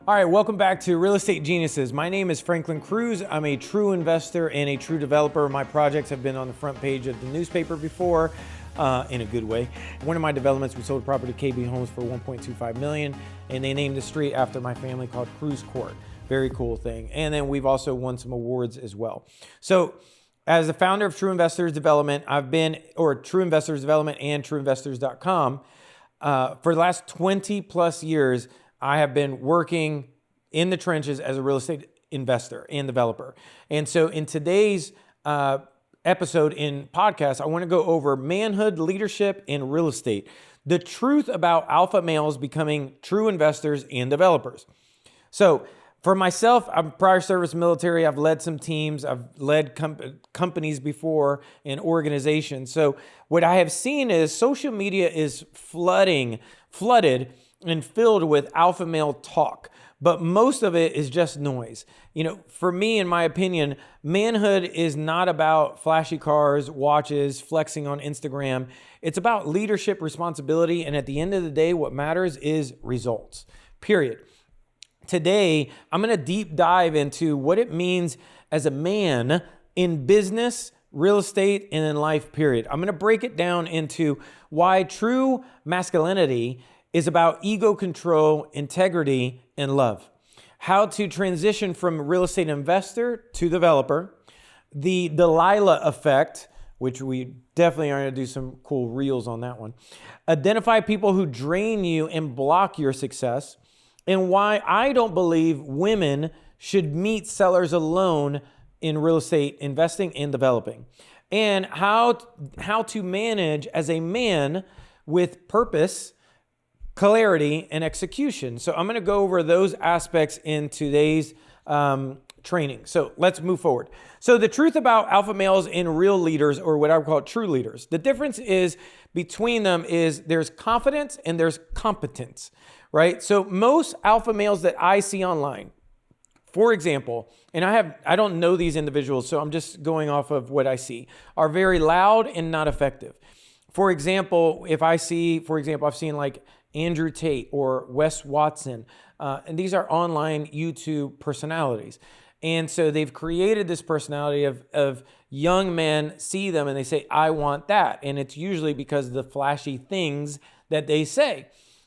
All right, welcome back to Real Estate Geniuses. My name is Franklin Cruz. I'm a true investor and a true developer. My projects have been on the front page of the newspaper before, in a good way. One of my developments, we sold a property to KB Homes for $1.25 million, and they named the street after my family, called Cruz Court. Very cool thing. And then we've also won some awards as well. So as the founder of True Investors Development, True Investors Development and TrueInvestors.com, for the last 20 plus years, I have been working in the trenches as a real estate investor and developer. And so in today's episode in podcast, I want to go over manhood, leadership, and real estate. The truth about alpha males becoming true investors and developers. So for myself, I'm prior service military. I've led some teams. I've led companies before and organizations. So what I have seen is social media is flooded and filled with alpha male talk, but most of it is just noise. You know, for me, in my opinion, manhood is not about flashy cars, watches, flexing on Instagram. It's about leadership, responsibility, and at the end of the day, what matters is results, period. Today, I'm going to deep dive into what it means as a man in business, real estate, and in life, period. I'm going to break it down into why true masculinity is about ego control, integrity, and love. How to transition from real estate investor to developer. The Delilah effect, which we definitely are going to do some cool reels on that one. Identify people who drain you and block your success. And why I don't believe women should meet sellers alone in real estate investing and developing. And how to manage as a man with purpose, clarity, and execution. So I'm going to go over those aspects in today's training. So let's move forward. So the truth about alpha males and real leaders, or what I would call true leaders, the difference is between them is there's confidence and there's competence, right? So most alpha males that I see online, for example, and I don't know these individuals, so I'm just going off of what I see, are very loud and not effective. For example, I've seen like Andrew Tate or Wes Watson, and these are online YouTube personalities. And so they've created this personality of young men see them and they say, I want that. And it's usually because of the flashy things that they say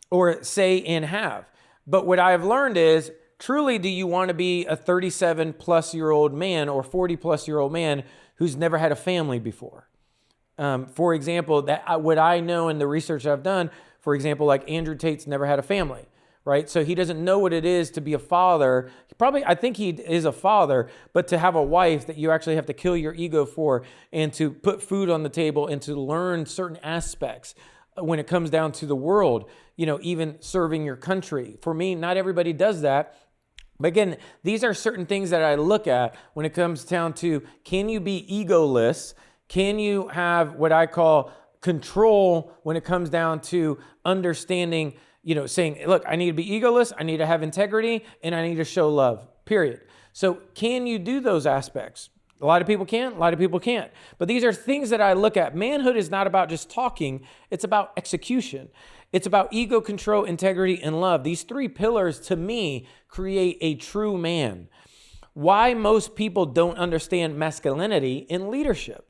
or say and have. But what I've learned is, truly, do you want to be a 37 plus year old man or 40 plus year old man who's never had a family before? For example, what I know in the research I've done, for example, like Andrew Tate's never had a family, right? So he doesn't know what it is to be a father. I think he is a father, but to have a wife that you actually have to kill your ego for and to put food on the table and to learn certain aspects when it comes down to the world, even serving your country. For me, not everybody does that. But again, these are certain things that I look at when it comes down to, can you be egoless? Can you have what I call control when it comes down to understanding, saying, look, I need to be egoless, I need to have integrity, and I need to show love, period. So can you do those aspects? A lot of people can, a lot of people can't. But these are things that I look at. Manhood is not about just talking, it's about execution. It's about ego control, integrity, and love. These three pillars, to me, create a true man. Why most people don't understand masculinity in leadership.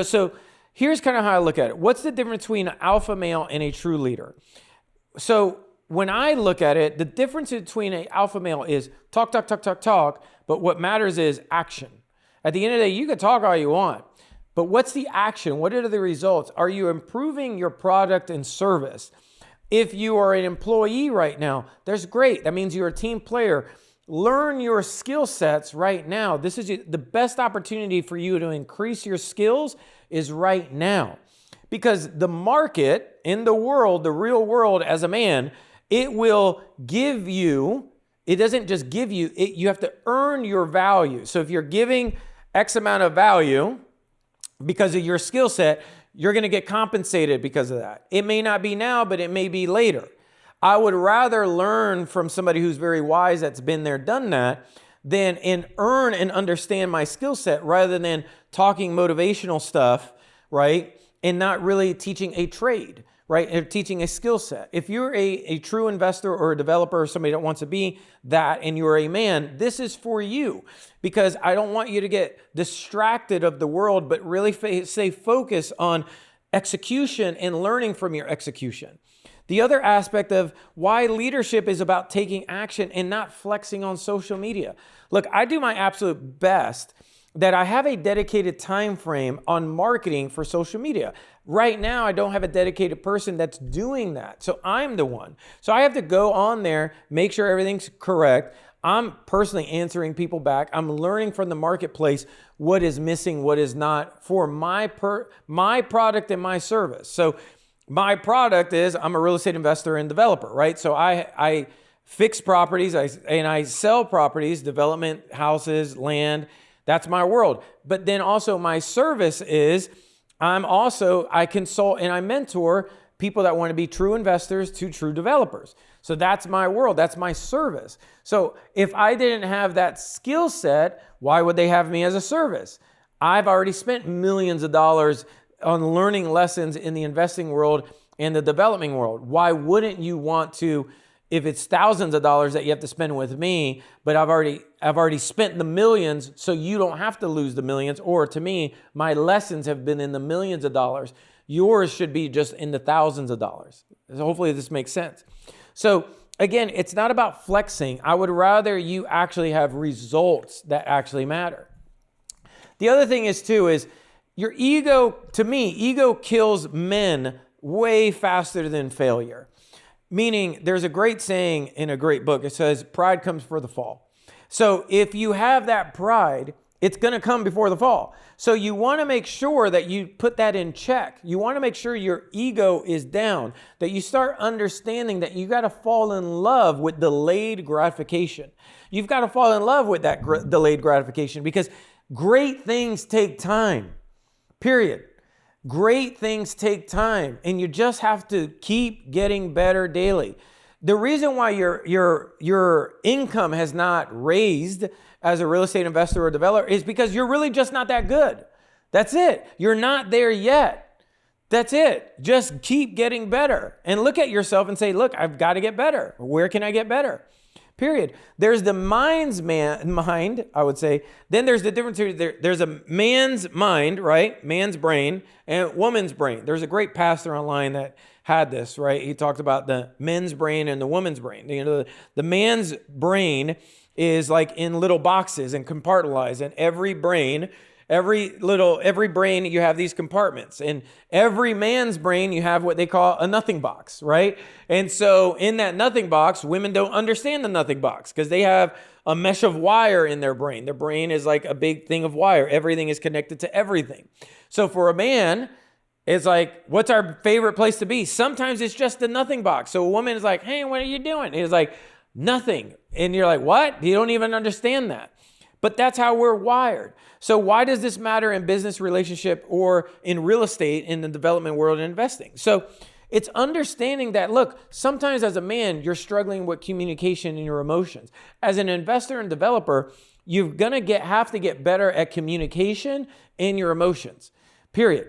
So here's kind of how I look at it. What's the difference between an alpha male and a true leader? So when I look at it, the difference between an alpha male is talk, but what matters is action. At the end of the day, you can talk all you want, but what's the action? What are the results? Are you improving your product and service? If you are an employee right now, that's great. That means you're a team player. Learn your skill sets right now. This is the best opportunity for you to increase your skills is right now. Because the market in the world, the real world as a man, it will give you, it doesn't just give you, you have to earn your value. So if you're giving X amount of value because of your skill set, you're going to get compensated because of that. It may not be now, but it may be later. I would rather learn from somebody who's very wise that's been there, done that, than earn and understand my skill set rather than talking motivational stuff, right? And not really teaching a trade, right? And teaching a skill set. If you're a true investor or a developer or somebody that wants to be that and you're a man, this is for you, because I don't want you to get distracted of the world, but really stay focused on execution and learning from your execution. The other aspect of why leadership is about taking action and not flexing on social media. Look, I do my absolute best that I have a dedicated time frame on marketing for social media. Right now, I don't have a dedicated person that's doing that. So I'm the one. So I have to go on there, make sure everything's correct. I'm personally answering people back. I'm learning from the marketplace what is missing, what is not for my product and my service. So my product is I'm a real estate investor and developer, right? So I fix properties and I sell properties, development, houses, land. That's my world. But then also my service is I consult and I mentor people that want to be true investors to true developers. So that's my world. That's my service. So if I didn't have that skill set, why would they have me as a service? I've already spent millions of dollars on learning lessons in the investing world and the developing world. Why wouldn't you want to, if it's thousands of dollars that you have to spend with me, but I've already spent the millions, so you don't have to lose the millions, or to me, my lessons have been in the millions of dollars. Yours should be just in the thousands of dollars. So hopefully this makes sense. So again, it's not about flexing. I would rather you actually have results that actually matter. The other thing is your ego, to me, ego kills men way faster than failure. Meaning there's a great saying in a great book. It says, pride comes before the fall. So if you have that pride, it's going to come before the fall. So you want to make sure that you put that in check. You want to make sure your ego is down, that you start understanding that you got to fall in love with delayed gratification. You've got to fall in love with that delayed gratification, because great things take time, period. Great things take time, and you just have to keep getting better daily. The reason why your income has not raised as a real estate investor or developer is because you're really just not that good. That's it. You're not there yet. That's it. Just keep getting better and look at yourself and say, look, I've got to get better. Where can I get better? Period. There's the mind, I would say. Then there's the difference. There's a man's mind, right? Man's brain, and woman's brain. There's a great pastor online that had this, right? He talked about the men's brain and the woman's brain. You know, the man's brain is like in little boxes and compartmentalized, and every brain, you have these compartments. And every man's brain, you have what they call a nothing box, right? And so in that nothing box, women don't understand the nothing box because they have a mesh of wire in their brain. Their brain is like a big thing of wire. Everything is connected to everything. So for a man, it's like, what's our favorite place to be? Sometimes it's just the nothing box. So a woman is like, hey, what are you doing? It's like, nothing. And you're like, what? You don't even understand that. But that's how we're wired. So why does this matter in business relationship or in real estate, in the development world and investing? So it's understanding that, look, sometimes as a man, you're struggling with communication and your emotions. As an investor and developer, you're going to have to get better at communication and your emotions, period.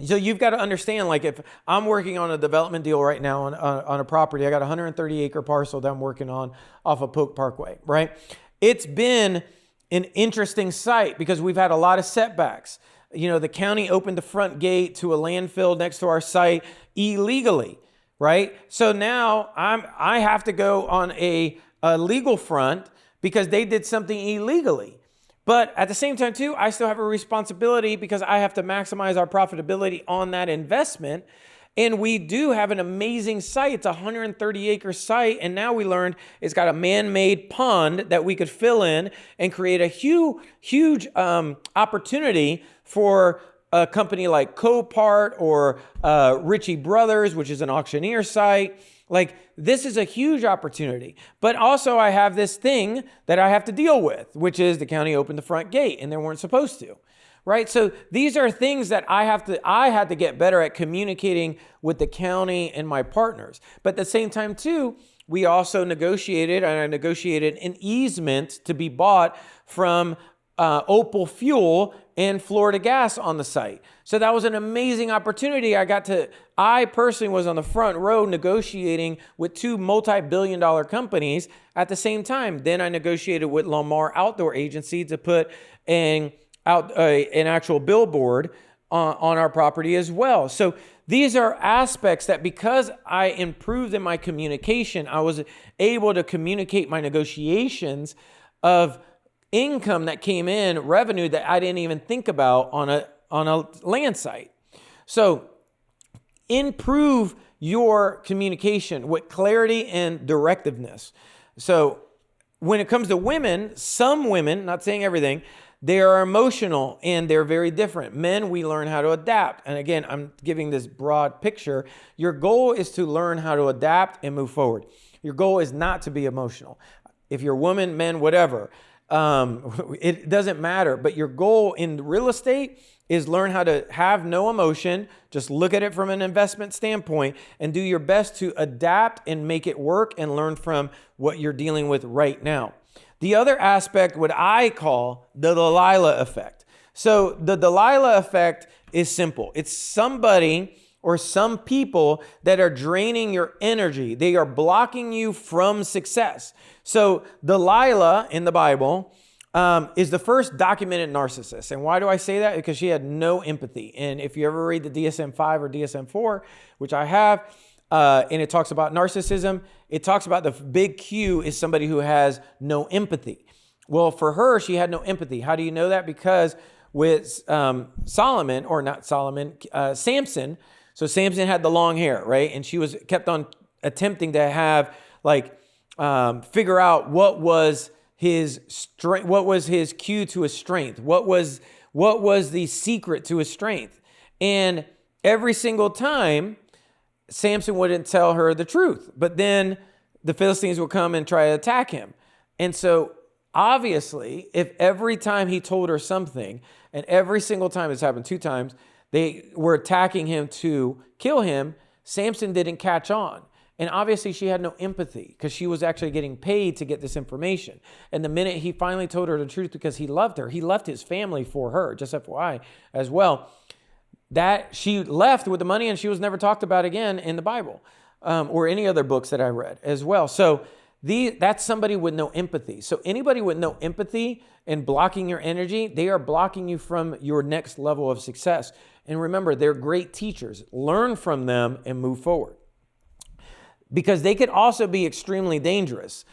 So you've got to understand, like if I'm working on a development deal right now on a property, I got a 130 acre parcel that I'm working on off of Polk Parkway, right? It's been an interesting site because we've had a lot of setbacks. You know, the county opened the front gate to a landfill next to our site illegally, right? So now I have to go on a legal front because they did something illegally. But at the same time too, I still have a responsibility because I have to maximize our profitability on that investment. And we do have an amazing site. It's a 130 acre site. And now we learned it's got a man-made pond that we could fill in and create a huge opportunity for a company like Copart or Ritchie Brothers, which is an auctioneer site. Like, this is a huge opportunity. But also I have this thing that I have to deal with, which is the county opened the front gate and they weren't supposed to. Right? So these are things that I had to get better at communicating with the county and my partners. But at the same time too, we also negotiated an easement to be bought from Opal Fuel and Florida Gas on the site. So that was an amazing opportunity. I personally was on the front row negotiating with two multi-billion-dollar companies at the same time. Then I negotiated with Lamar Outdoor Agency to put an actual billboard on our property as well. So these are aspects that because I improved in my communication, I was able to communicate my negotiations of income that came in, revenue that I didn't even think about on a land site. So improve your communication with clarity and directiveness. So when it comes to women, some women, not saying everything, they are emotional and they're very different. Men, we learn how to adapt. And again, I'm giving this broad picture. Your goal is to learn how to adapt and move forward. Your goal is not to be emotional. If you're woman, men, whatever, it doesn't matter. But your goal in real estate is learn how to have no emotion, just look at it from an investment standpoint and do your best to adapt and make it work and learn from what you're dealing with right now. The other aspect, what I call the Delilah effect. So the Delilah effect is simple. It's somebody or some people that are draining your energy. They are blocking you from success. So Delilah in the Bible is the first documented narcissist. And why do I say that? Because she had no empathy. And if you ever read the DSM-5 or DSM-4, which I have, and it talks about narcissism, it talks about the big Q is somebody who has no empathy. Well, for her, she had no empathy. How do you know that? Because with Samson. So Samson had the long hair, right? And she kept on attempting to have figure out what was his strength, what was his cue to his strength, what was the secret to his strength. And every single time, Samson wouldn't tell her the truth, but then the Philistines would come and try to attack him. And so obviously, if every time he told her something, and every single time, it's happened 2 times, they were attacking him to kill him, Samson didn't catch on. And obviously she had no empathy because she was actually getting paid to get this information. And the minute he finally told her the truth because he loved her, he left his family for her, just FYI as well, that she left with the money and she was never talked about again in the Bible or any other books that I read as well. So that's somebody with no empathy. So anybody with no empathy and blocking your energy, they are blocking you from your next level of success. And remember, they're great teachers. Learn from them and move forward. Because they could also be extremely dangerous.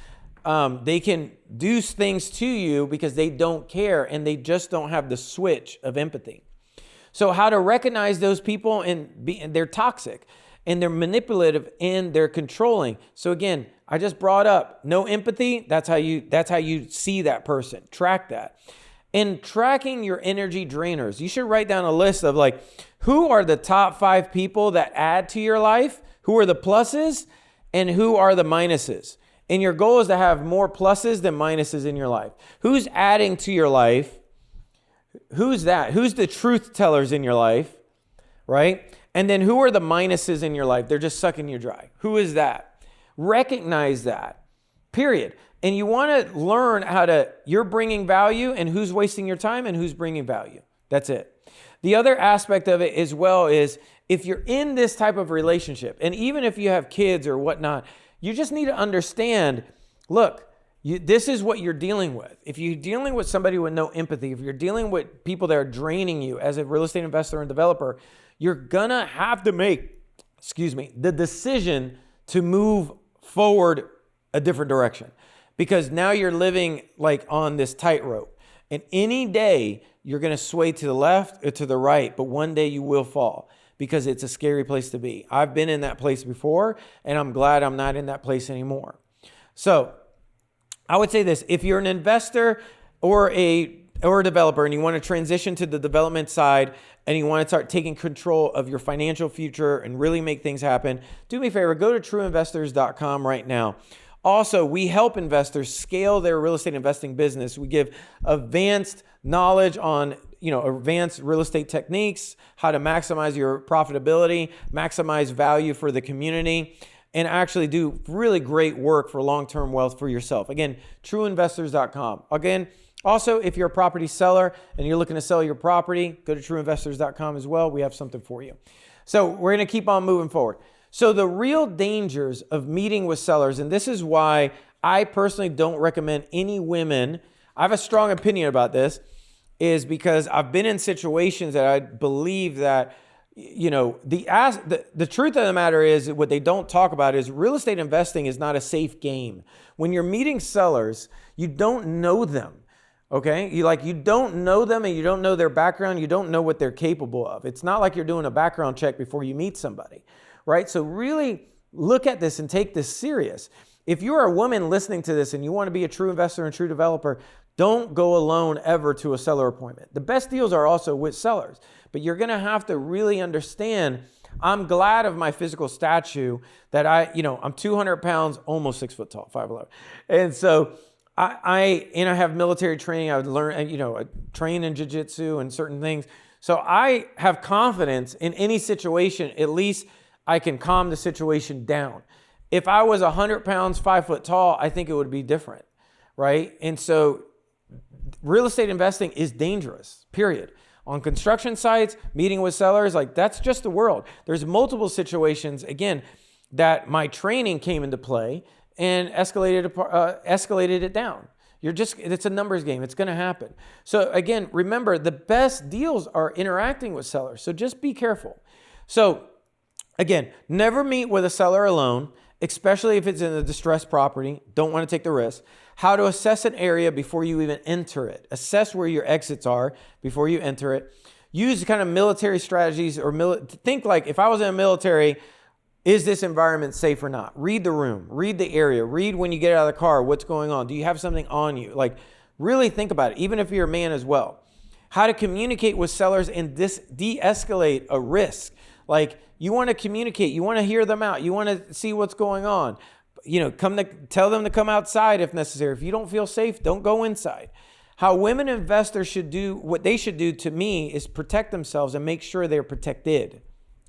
They can do things to you because they don't care and they just don't have the switch of empathy. So how to recognize those people and they're toxic and they're manipulative and they're controlling. So again, I just brought up no empathy. That's how you see that person. Track that. And tracking your energy drainers, you should write down a list of who are the top 5 people that add to your life, who are the pluses, and who are the minuses. And your goal is to have more pluses than minuses in your life. Who's adding to your life? Who's that? Who's the truth tellers in your life, right? And then who are the minuses in your life? They're just sucking you dry. Who is that? Recognize that, period. And you want to learn you're bringing value and who's wasting your time and who's bringing value. That's it. The other aspect of it as well is if you're in this type of relationship, and even if you have kids or whatnot, you just need to understand, look, this is what you're dealing with. If you're dealing with somebody with no empathy, if you're dealing with people that are draining you as a real estate investor and developer, you're going to have to make, the decision to move forward a different direction. Because now you're living on this tightrope. And any day you're going to sway to the left or to the right, but one day you will fall because it's a scary place to be. I've been in that place before, and I'm glad I'm not in that place anymore. So I would say this, if you're an investor or a developer and you want to transition to the development side and you want to start taking control of your financial future and really make things happen, do me a favor, go to trueinvestors.com right now. Also, we help investors scale their real estate investing business. We give advanced knowledge on, advanced real estate techniques, how to maximize your profitability, maximize value for the community. and actually do really great work for long-term wealth for yourself. Again, trueinvestors.com. Again, also, if you're a property seller and you're looking to sell your property, go to trueinvestors.com as well. We have something for you. So we're going to keep on moving forward. So the real dangers of meeting with sellers, and this is why I personally don't recommend any women, I have a strong opinion about this, is because I've been in situations that I believe that, you know, the truth of the matter is, what they don't talk about is real estate investing is not a safe game. When you're meeting sellers, you don't know them. Okay, you don't know them, and you don't know their background. You don't know what they're capable of. It's not like you're doing a background check before you meet somebody, right? So really look at this and take this serious. If you're a woman listening to this and you want to be a true investor and true developer, don't go alone ever to a seller appointment. The best deals are also with sellers, but you're going to have to really understand. I'm glad of my physical stature that I'm 200 pounds, almost 6 foot tall, 5'11", and so. I have military training. I would learn, I train in jiu-jitsu and certain things. So I have confidence in any situation. At least I can calm the situation down. If I was 100 pounds, 5 foot tall, I think it would be different, right? And so real estate investing is dangerous, period. On construction sites, meeting with sellers, that's just the world. There's multiple situations, again, that my training came into play and escalated it down. It's a numbers game. It's going to happen. So again, remember, the best deals are interacting with sellers. So just be careful. So again, never meet with a seller alone, especially if it's in a distressed property. Don't want to take the risk. How to assess an area before you even enter it. Assess where your exits are before you enter it. Use kind of military strategies, or think like, if I was in the military, is this environment safe or not? Read the room, read the area, read when you get out of the car, what's going on? Do you have something on you? Really think about it, even if you're a man as well. How to communicate with sellers and de-escalate a risk. You want to communicate, you want to hear them out, you want to see what's going on. Tell them to come outside if necessary. If you don't feel safe, don't go inside. How women investors should do, what they should do to me is protect themselves and make sure they're protected.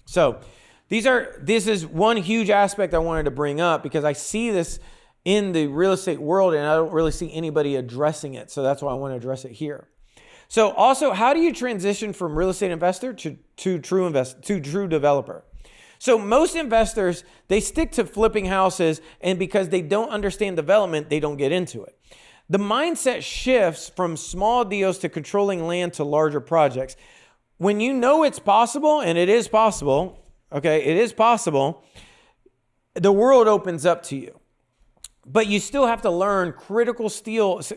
So, this is one huge aspect I wanted to bring up, because I see this in the real estate world and I don't really see anybody addressing it. So that's why I want to address it here. So also, how do you transition from real estate investor to true developer? So most investors, they stick to flipping houses, and because they don't understand development, they don't get into it. The mindset shifts from small deals to controlling land to larger projects. When you know it's possible, and it is possible, okay, it is possible, the world opens up to you. But you still have to learn critical skills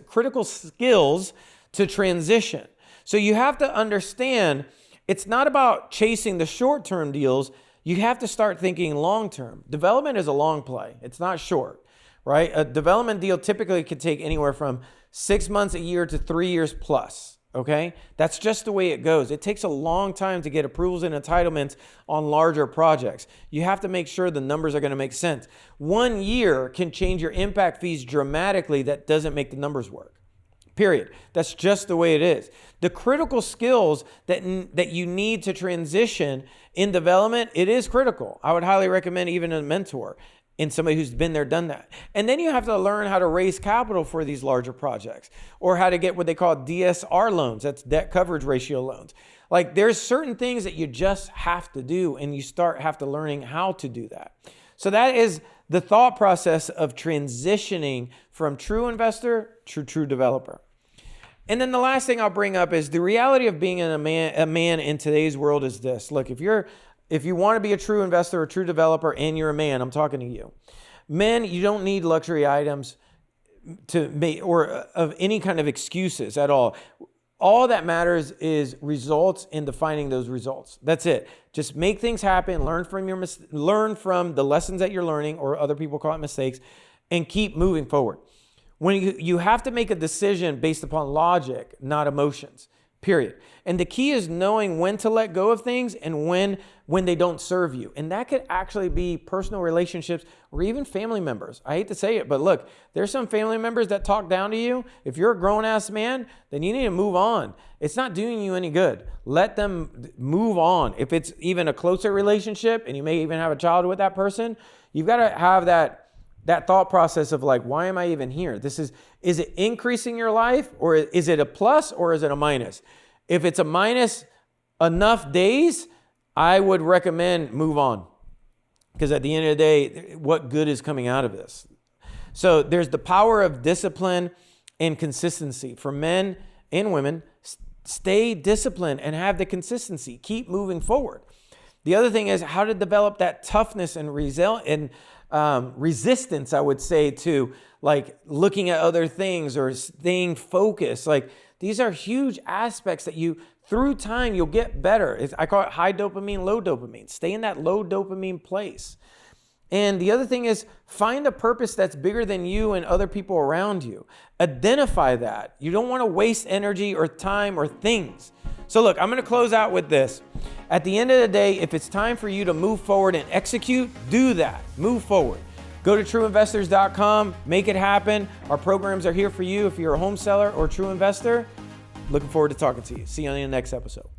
to transition. So you have to understand, it's not about chasing the short-term deals. You have to start thinking long-term. Development is a long play. It's not short, right? A development deal typically can take anywhere from 6 months, a year, to 3 years plus. Okay, that's just the way it goes. It takes a long time to get approvals and entitlements on larger projects. You have to make sure the numbers are going to make sense. 1 year can change your impact fees dramatically. That doesn't make the numbers work. Period. That's just the way it is. The critical skills that you need to transition in development, it is critical. I would highly recommend even a mentor and somebody who's been there, done that. And then you have to learn how to raise capital for these larger projects, or how to get what they call DSR loans. That's debt coverage ratio loans. There's certain things that you just have to do, and you have to learning how to do that. So that is the thought process of transitioning from true investor to true developer. And then the last thing I'll bring up is the reality of being a man in today's world is this. Look, if you want to be a true investor or true developer and you're a man, I'm talking to you. Men, you don't need luxury items to make, or of any kind of excuses at all. All that matters is results and defining those results. That's it. Just make things happen, learn from the lessons that you're learning, or other people call it mistakes, and keep moving forward. When you have to make a decision based upon logic, not emotions. period. And the key is knowing when to let go of things and when they don't serve you. And that could actually be personal relationships or even family members. I hate to say it, but look, there's some family members that talk down to you. If you're a grown-ass man, then you need to move on. It's not doing you any good. Let them move on. If it's even a closer relationship and you may even have a child with that person, you've got to have that thought process of like, why am I even here? Is it increasing your life, or is it a plus, or is it a minus? If it's a minus enough days, I would recommend move on. Because at the end of the day, what good is coming out of this? So there's the power of discipline and consistency. For men and women, stay disciplined and have the consistency. Keep moving forward. The other thing is how to develop that toughness and resistance, I would say, to like looking at other things or staying focused. Like these are huge aspects that through time, you'll get better. I call it high dopamine, low dopamine. Stay in that low dopamine place. And the other thing is find a purpose that's bigger than you and other people around you. Identify that. You don't want to waste energy or time or things. So look, I'm going to close out with this. At the end of the day, if it's time for you to move forward and execute, do that. Move forward. Go to trueinvestors.com, make it happen. Our programs are here for you if you're a home seller or true investor. Looking forward to talking to you. See you on the next episode.